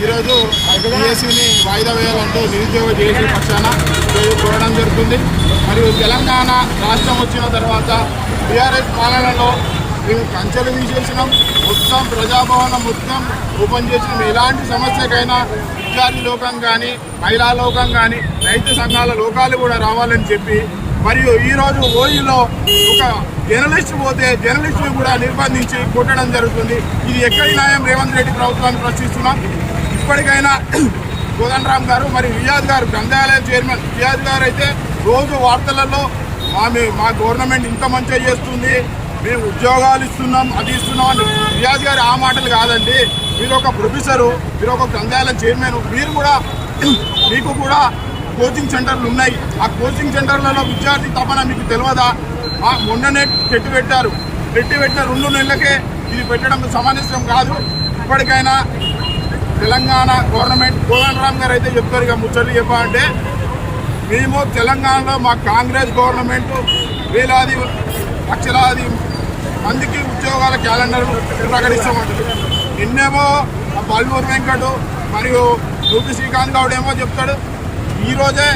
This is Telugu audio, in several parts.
ఈరోజు డిఎస్సిని వాయిదా వేయాలంటూ నిరుద్యోగ జేఏసీ పక్షాన కోరడం జరుగుతుంది. మరియు తెలంగాణ రాష్ట్రం వచ్చిన తర్వాత టీఆర్ఎస్ పాలనలో మేము కంచెలు తీసేసినాం, మొత్తం ప్రజాభవనం మొత్తం ఓపెన్ చేసినాం. ఎలాంటి సమస్యకైనా విద్యార్థి లోకం కానీ, మహిళా లోకం కానీ, రైతు సంఘాల లోకాలు కూడా రావాలని చెప్పి, మరియు ఈరోజు ఓయూలో ఒక జర్నలిస్ట్ పోతే జర్నలిస్టుని కూడా నిర్బంధించి కొట్టడం జరుగుతుంది. ఇది ఎక్కడి న్యాయం? రేవంత్ రెడ్డి ప్రభుత్వాన్ని ప్రశ్నిస్తున్నాం. ఇప్పటికైనా కోదండరామ్ గారు మరియు రియాజ్ గారు, గ్రంథాలయం చైర్మన్ రియాజ్ గారు అయితే రోజు వార్తలలో మా గవర్నమెంట్ ఇంత మంచిగా చేస్తుంది, మేము ఉద్యోగాలు ఇస్తున్నాం, అది ఇస్తున్నాం అని. రియాజ్ గారు ఆ మాటలు కాదండి. మీరు ఒక ప్రొఫెసరు, మీరు ఒక గ్రంథాలయం చైర్మన్, మీరు కూడా మీకు కూడా కోచింగ్ సెంటర్లు ఉన్నాయి. ఆ కోచింగ్ సెంటర్లలో విద్యార్థి తపన మీకు తెలియదా? మొన్ననే పెట్టిన 2 నెలలకే ఇది పెట్టడం సమంజసం కాదు. ఇప్పటికైనా తెలంగాణ గవర్నమెంట్, కోదండరామ్ గారు అయితే చెప్తారు, ఇక ముచ్చట్లు చెప్పాలంటే మేము తెలంగాణలో మా కాంగ్రెస్ గవర్నమెంట్ వేలాది లక్షలాది మందికి ఉద్యోగాల క్యాలెండర్ ప్రకటిస్తామంటారు. నిన్నేమో బల్మూరు వెంకట్ మరియు రూపి శ్రీకాంత్ గౌడ్ ఏమో చెప్తాడు, ఈరోజే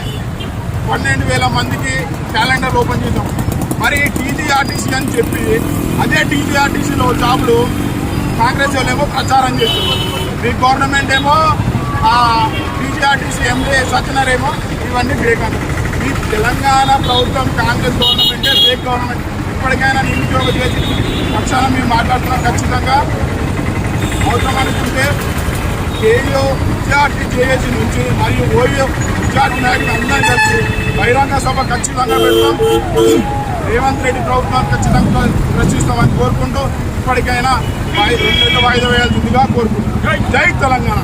12,000 మందికి క్యాలెండర్ ఓపెన్ చేసాం. మరి టీజీఆర్టీసీ అని చెప్పి అదే టీజీఆర్టీసీలో జాబులు కాంగ్రెస్ వాళ్ళేమో ప్రచారం చేస్తున్నారు. మీ గవర్నమెంట్ ఏమో టీజీఆర్టీసీ ఎండీ సత్యనారాయణ ఏమో ఇవన్నీ ఫేక్ అంటారు. ఈ తెలంగాణ ప్రభుత్వం కాంగ్రెస్ గవర్నమెంటే ఫేక్ గవర్నమెంట్. ఇప్పటికైనా నిరుద్యోగ చేసి పక్షాన మేము మాట్లాడుతున్నాం. ఖచ్చితంగా అవసరం అనుకుంటే కేయూ విద్యార్థి జేఏసీ నుంచి మరియు ఓయూ విద్యార్థి నాయకులు అందరం కలిసి బహిరంగ సభ ఖచ్చితంగా పెడతాం. రేవంత్ రెడ్డి ప్రభుత్వాన్ని ఖచ్చితంగా రక్షిస్తామని కోరుకుంటూ ఇప్పటికైనా 2 నెలలు వాయిదా వేయాల్సిందిగా కోరుకుంటున్నాం. జై తెలంగాణ.